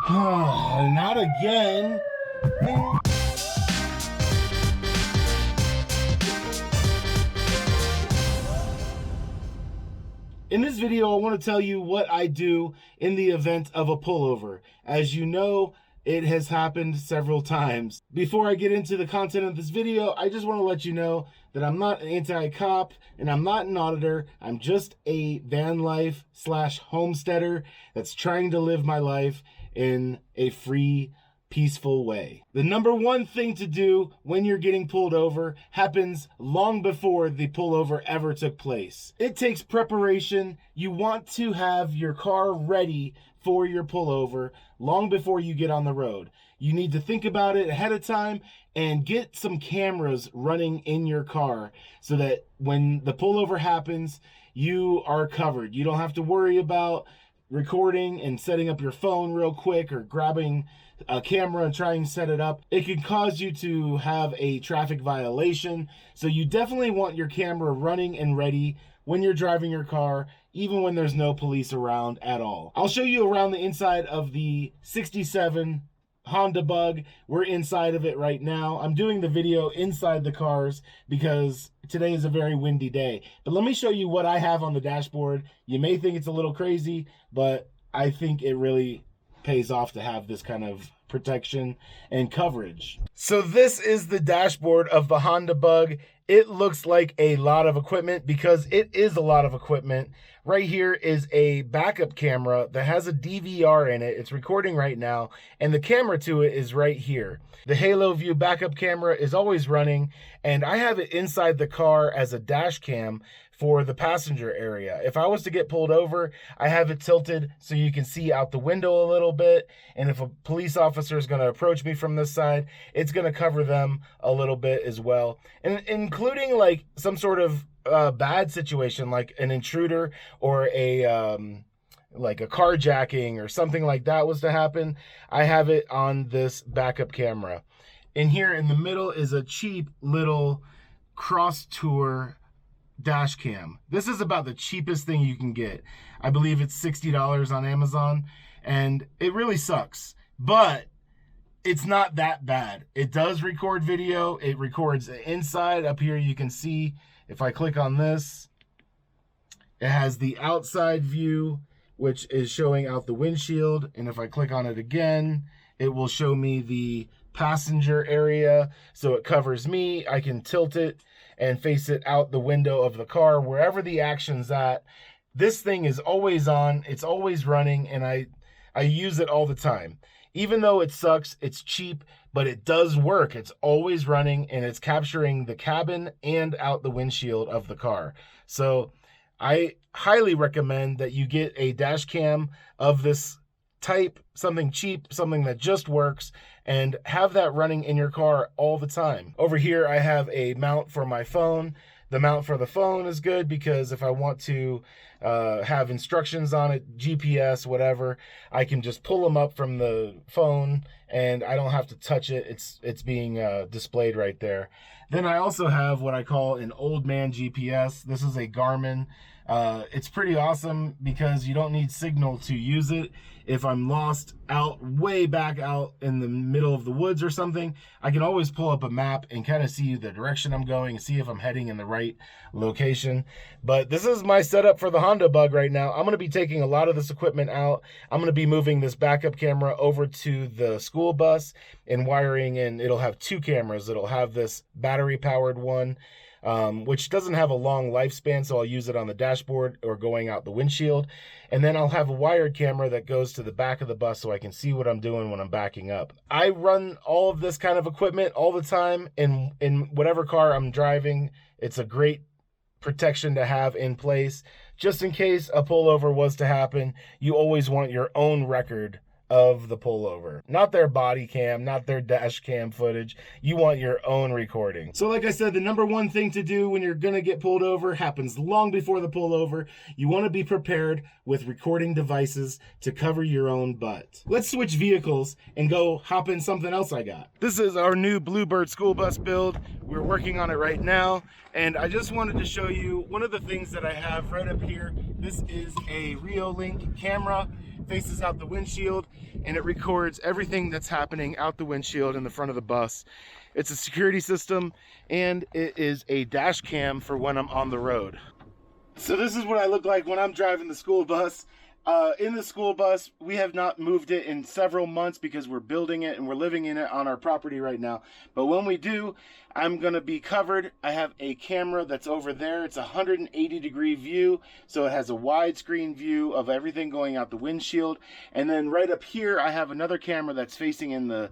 Not again. In this video, I want to tell you what I do in the event of a pullover. As you know, it has happened several times. Before I get into the content of this video, I just want to let you know that I'm not an anti-cop and I'm not an auditor. I'm just a van life / homesteader that's trying to live my life in a free, peaceful way. The number one thing to do when you're getting pulled over happens long before the pullover ever took place. It takes preparation. You want to have your car ready for your pullover long before you get on the road. You need to think about it ahead of time and get some cameras running in your car so that when the pullover happens, you are covered. You don't have to worry about recording and setting up your phone real quick or grabbing a camera and trying to set it up. It can cause you to have a traffic violation. So you definitely want your camera running and ready when you're driving your car, even when there's no police around at all. I'll show you around the inside of the 67 Honda Bug. We're inside of it right now. I'm doing the video inside the cars because today is a very windy day. But let me show you what I have on the dashboard. You may think it's a little crazy, but I think it really pays off to have this kind of protection and coverage. So this is the dashboard of the Honda Bug. It looks like a lot of equipment because it is a lot of equipment. Right here is a backup camera that has a DVR in it. It's recording right now, and the camera to it is right here. The HaloView backup camera is always running, and I have it inside the car as a dash cam for the passenger area. If I was to get pulled over, I have it tilted so you can see out the window a little bit, and if a police officer is going to approach me from this side, it's going to cover them a little bit as well, and including like some sort of bad situation like an intruder or a like a carjacking or something like that was to happen. I have it on this backup camera. In here in the middle is a cheap little Crosstour dash cam. This is about the cheapest thing you can get. I believe it's $60 on Amazon, and it really sucks, but it's not that bad. It does record video. It records inside. Up here you can see, if I click on this, it has the outside view, which is showing out the windshield, and if I click on it again, it will show me the passenger area, so it covers me. I can tilt it and face it out the window of the car, wherever the action's at. This thing is always on, it's always running, and I use it all the time. Even though it sucks, it's cheap, but it does work. It's always running, and it's capturing the cabin and out the windshield of the car. So I highly recommend that you get a dash cam of this type, something cheap, something that just works, and have that running in your car all the time. Over here, I have a mount for my phone. The mount for the phone is good because if I want to have instructions on it, GPS, whatever, I can just pull them up from the phone and I don't have to touch it. It's being displayed right there. Then I also have what I call an old man GPS. This is a Garmin. It's pretty awesome because you don't need signal to use it. If I'm lost out way back out in the middle of the woods or something, I can always pull up a map and kind of see the direction I'm going and see if I'm heading in the right location. But this is my setup for the Honda Bug right now. I'm going to be taking a lot of this equipment out. I'm going to be moving this backup camera over to the school bus and wiring in. It'll have two cameras. It'll have this battery powered one, which doesn't have a long lifespan, so I'll use it on the dashboard or going out the windshield. And then I'll have a wired camera that goes to the back of the bus so I can see what I'm doing when I'm backing up. I run all of this kind of equipment all the time in whatever car I'm driving. It's a great protection to have in place. Just in case a pullover was to happen, you always want your own record of the pullover, not their body cam, not their dash cam footage. You want your own recording. So like I said, the number one thing to do when you're gonna get pulled over happens long before the pullover. You want to be prepared with recording devices to cover your own butt. Let's switch vehicles and go hop in something else I got. This is our new Bluebird school bus build. We're working on it right now, and I just wanted to show you one of the things that I have right up here. This is a Reolink camera. faces out the windshield, and it records everything that's happening out the windshield in the front of the bus. It's a security system, and it is a dash cam for when I'm on the road. So this is what I look like when I'm driving the school bus. In the school bus, we have not moved it in several months because we're building it and we're living in it on our property right now. But when we do, I'm going to be covered. I have a camera that's over there. It's a 180-degree view, so it has a widescreen view of everything going out the windshield. And then right up here, I have another camera that's facing in the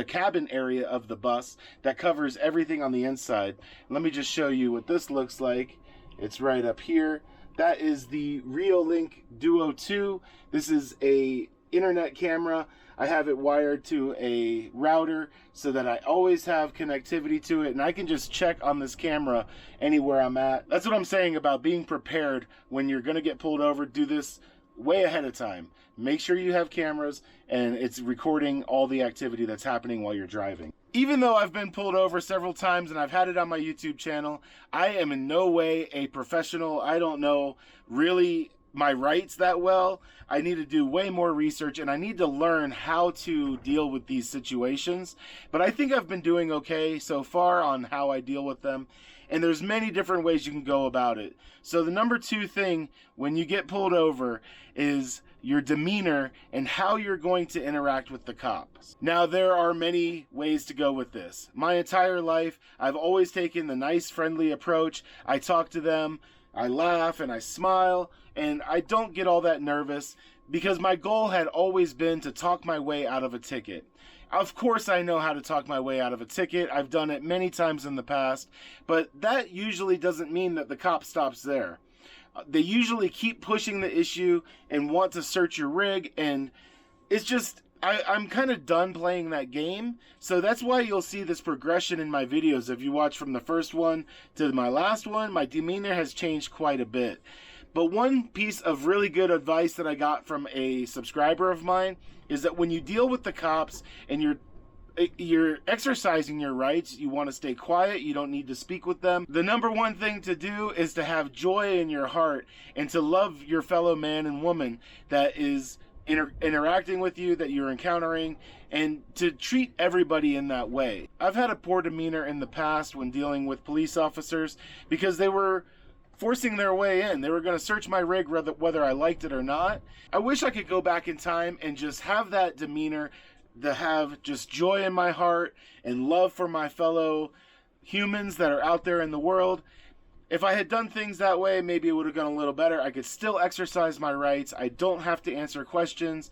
cabin area of the bus that covers everything on the inside. Let me just show you what this looks like. It's right up here. That is the Reolink Duo 2. This is a internet camera. I have it wired to a router so that I always have connectivity to it, and I can just check on this camera anywhere I'm at. That's what I'm saying about being prepared when you're gonna get pulled over. Do this way ahead of time. Make sure you have cameras and it's recording all the activity that's happening while you're driving. Even though I've been pulled over several times and I've had it on my YouTube channel, I am in no way a professional. I don't know really my rights that well. I need to do way more research, and I need to learn how to deal with these situations. But I think I've been doing okay so far on how I deal with them. And there's many different ways you can go about it. So the number 2 thing when you get pulled over is your demeanor and how you're going to interact with the cops. Now, there are many ways to go with this. My entire life, I've always taken the nice, friendly approach. I talk to them, I laugh and I smile, and I don't get all that nervous because my goal had always been to talk my way out of a ticket. Of course, I know how to talk my way out of a ticket. I've done it many times in the past, but that usually doesn't mean that the cop stops there. They usually keep pushing the issue and want to search your rig, and it's just, I'm kind of done playing that game. So that's why you'll see this progression in my videos. If you watch from the first one to my last one, my demeanor has changed quite a bit. But one piece of really good advice that I got from a subscriber of mine is that when you deal with the cops and you're exercising your rights, you want to stay quiet, you don't need to speak with them. The number 1 thing to do is to have joy in your heart and to love your fellow man and woman that is interacting with you, that you're encountering, and to treat everybody in that way. I've had a poor demeanor in the past when dealing with police officers because they were forcing their way in. They were going to search my rig whether I liked it or not. I wish I could go back in time and just have that demeanor, to have just joy in my heart and love for my fellow humans that are out there in the world. If I had done things that way, maybe it would have gone a little better. I could still exercise my rights. I don't have to answer questions,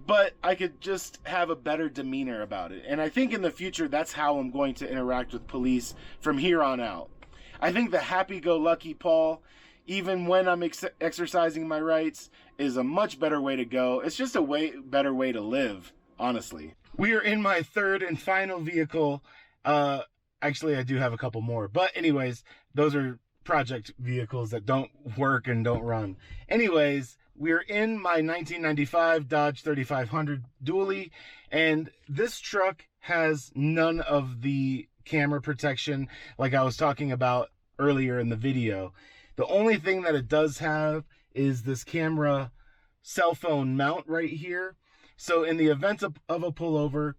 but I could just have a better demeanor about it. And I think in the future, that's how I'm going to interact with police from here on out. I think the happy-go-lucky Paul, even when I'm exercising my rights, is a much better way to go. It's just a better way to live, honestly. We are in my 3rd and final vehicle. Actually, I do have a couple more. But anyways, those are project vehicles that don't work and don't run. Anyways, we're in my 1995 Dodge 3500 dually, and this truck has none of the camera protection like I was talking about earlier in the video. The only thing that it does have is this camera cell phone mount right here. So in the event of a pullover,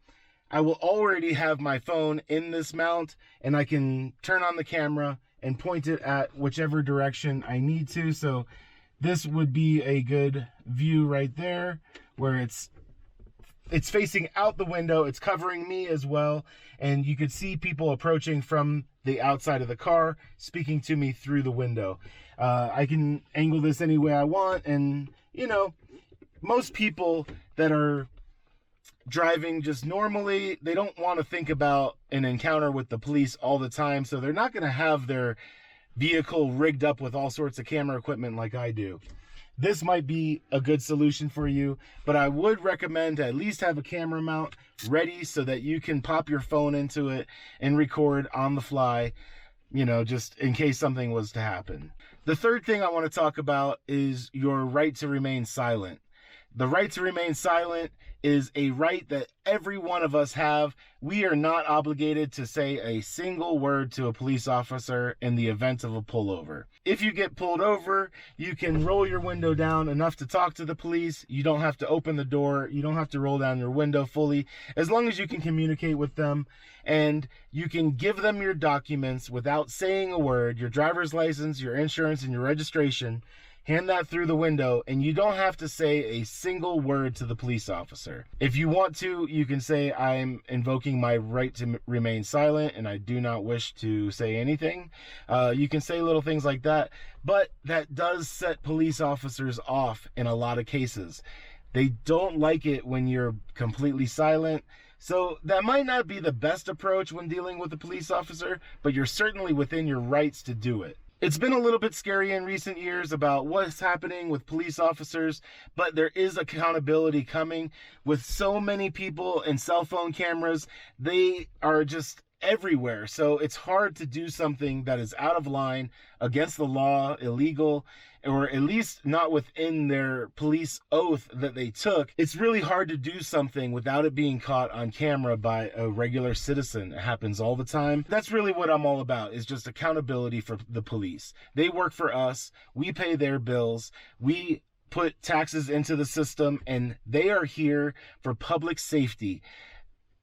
I will already have my phone in this mount, and I can turn on the camera and point it at whichever direction I need to. So this would be a good view right there where it's facing out the window. It's covering me as well, and you could see people approaching from the outside of the car, speaking to me through the window. I can angle this any way I want, and you know, most people that are driving just normally, they don't want to think about an encounter with the police all the time, so they're not going to have their vehicle rigged up with all sorts of camera equipment like I do. This might be a good solution for you, but I would recommend to at least have a camera mount ready so that you can pop your phone into it and record on the fly, you know, just in case something was to happen. The third thing I want to talk about is your right to remain silent. The right to remain silent is a right that every one of us have. We are not obligated to say a single word to a police officer in the event of a pullover. If you get pulled over, you can roll your window down enough to talk to the police. You don't have to open the door. You don't have to roll down your window fully, as long as you can communicate with them and you can give them your documents without saying a word, your driver's license, your insurance, and your registration. Hand that through the window, and you don't have to say a single word to the police officer. If you want to, you can say, I'm invoking my right to remain silent, and I do not wish to say anything. You can say little things like that, but that does set police officers off in a lot of cases. They don't like it when you're completely silent. So that might not be the best approach when dealing with a police officer, but you're certainly within your rights to do it. It's been a little bit scary in recent years about what's happening with police officers, but there is accountability coming. With so many people and cell phone cameras, they are just everywhere. So it's hard to do something that is out of line, against the law, illegal, or at least not within their police oath that they took. It's really hard to do something without it being caught on camera by a regular citizen. It happens all the time. That's really what I'm all about, is just accountability for the police. They work for us. We pay their bills. We put taxes into the system, and they are here for public safety.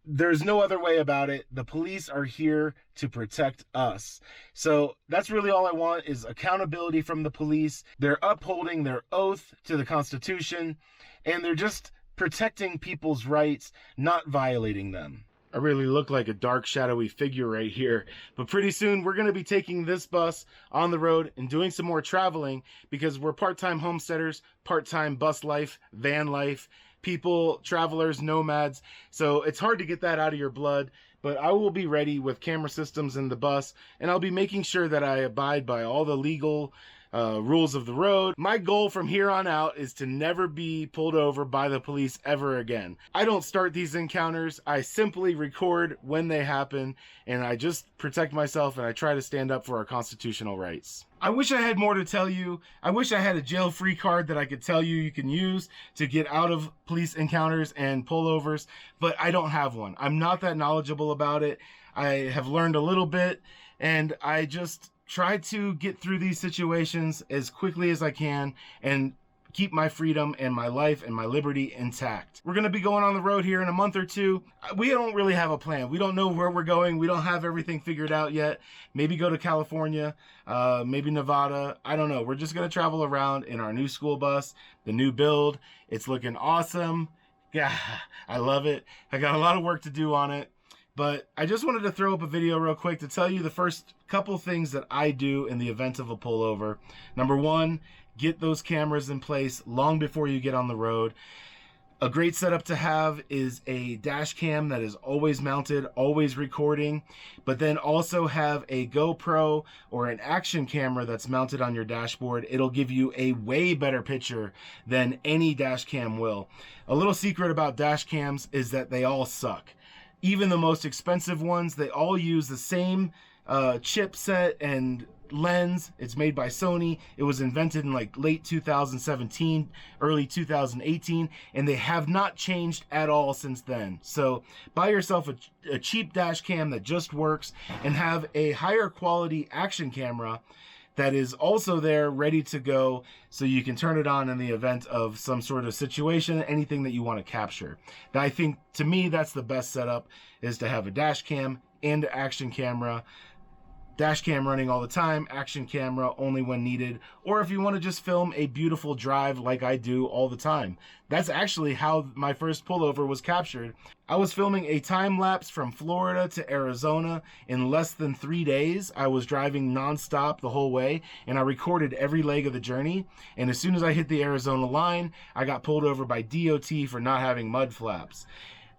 There's no other way about it. The police are here to protect us. So that's really all I want, is accountability from the police. They're upholding their oath to the Constitution, and they're just protecting people's rights, not violating them. I really look like a dark, shadowy figure right here, but pretty soon we're going to be taking this bus on the road and doing some more traveling, because we're part-time homesteaders, part-time bus life, van life, people, travelers, nomads. So it's hard to get that out of your blood, but I will be ready with camera systems in the bus, and I'll be making sure that I abide by all the legal rules of the road. My goal from here on out is to never be pulled over by the police ever again. I don't start these encounters. I simply record when they happen, and I just protect myself, and I try to stand up for our constitutional rights. I wish I had more to tell you. I wish I had a jail-free card that I could tell you can use to get out of police encounters and pullovers, but I don't have one. I'm not that knowledgeable about it. I have learned a little bit, and I just try to get through these situations as quickly as I can and keep my freedom and my life and my liberty intact. We're going to be going on the road here in a month or two. We don't really have a plan. We don't know where we're going. We don't have everything figured out yet. Maybe go to California, maybe Nevada. I don't know. We're just going to travel around in our new school bus, the new build. It's looking awesome. Yeah, I love it. I got a lot of work to do on it. But I just wanted to throw up a video real quick to tell you the first couple things that I do in the event of a pullover. Number one, get those cameras in place long before you get on the road. A great setup to have is a dash cam that is always mounted, always recording, but then also have a GoPro or an action camera that's mounted on your dashboard. It'll give you a way better picture than any dash cam will. A little secret about dash cams is that they all suck. Even the most expensive ones, they all use the same chipset and lens. It's made by Sony. It was invented in like late 2017, early 2018, and they have not changed at all since then. So buy yourself a cheap dash cam that just works, and have a higher quality action camera that is also there ready to go, so you can turn it on in the event of some sort of situation, anything that you want to capture. I think, to me, that's the best setup, is to have a dash cam and action camera. Dash cam running all the time, action camera only when needed, or if you want to just film a beautiful drive like I do all the time. That's actually how my first pullover was captured. I was filming a time lapse from Florida to Arizona in less than 3 days. I was driving nonstop the whole way, and I recorded every leg of the journey. And as soon as I hit the Arizona line, I got pulled over by DOT for not having mud flaps.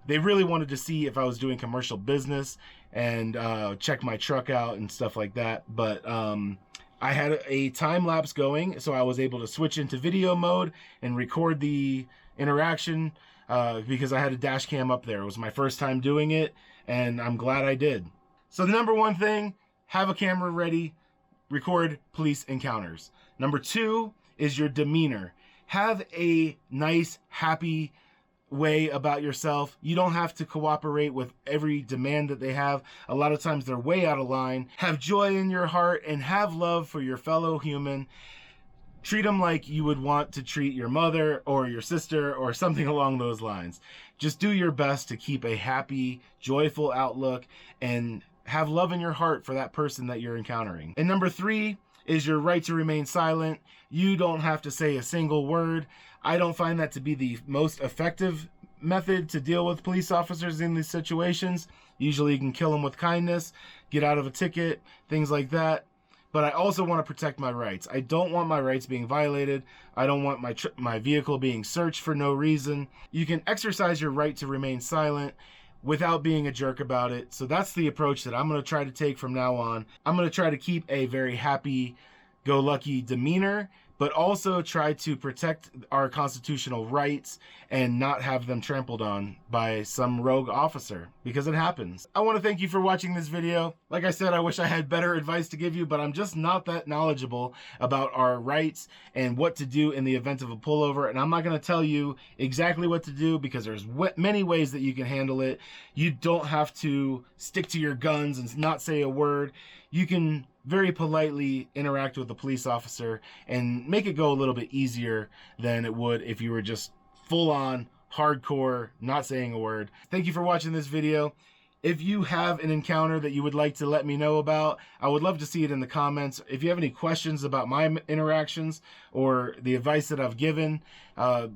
They really wanted to see if I was doing commercial business and check my truck out and stuff like that. But I had a time lapse going, so I was able to switch into video mode and record the interaction because I had a dash cam up there. It was my first time doing it, and I'm glad I did. So the number one thing, have a camera ready, record police encounters. Number two is your demeanor. Have a nice, happy way about yourself. You don't have to cooperate with every demand that they have. A lot of times they're way out of line. Have joy in your heart and have love for your fellow human. Treat them like you would want to treat your mother or your sister or something along those lines. Just do your best to keep a happy, joyful outlook and have love in your heart for that person that you're encountering. And number 3 is your right to remain silent. You don't have to say a single word. I don't find that to be the most effective method to deal with police officers in these situations. Usually you can kill them with kindness, get out of a ticket, things like that. But I also want to protect my rights. I don't want my rights being violated. I don't want my vehicle being searched for no reason. You can exercise your right to remain silent without being a jerk about it. So that's the approach that I'm going to try to take from now on. I'm going to try to keep a very happy-go-lucky demeanor, but also try to protect our constitutional rights and not have them trampled on by some rogue officer, because it happens. I want to thank you for watching this video. Like I said, I wish I had better advice to give you, but I'm just not that knowledgeable about our rights and what to do in the event of a pullover, and I'm not going to tell you exactly what to do because there's many ways that you can handle it. You don't have to stick to your guns and not say a word. You can very politely interact with the police officer and make it go a little bit easier than it would if you were just full on, hardcore, not saying a word. Thank you for watching this video. If you have an encounter that you would like to let me know about, I would love to see it in the comments. If you have any questions about my interactions or the advice that I've given,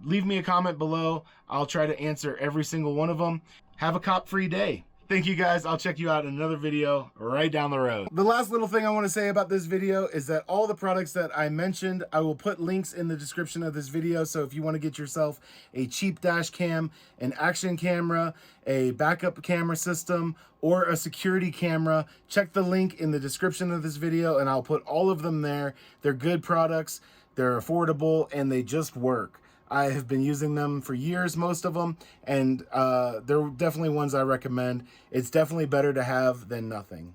leave me a comment below. I'll try to answer every single one of them. Have a cop-free day. Thank you guys. I'll check you out in another video right down the road. The last little thing I want to say about this video is that all the products that I mentioned, I will put links in the description of this video. So if you want to get yourself a cheap dash cam, an action camera, a backup camera system, or a security camera, check the link in the description of this video and I'll put all of them there. They're good products, they're affordable, and they just work. I have been using them for years, most of them, and they're definitely ones I recommend. It's definitely better to have than nothing.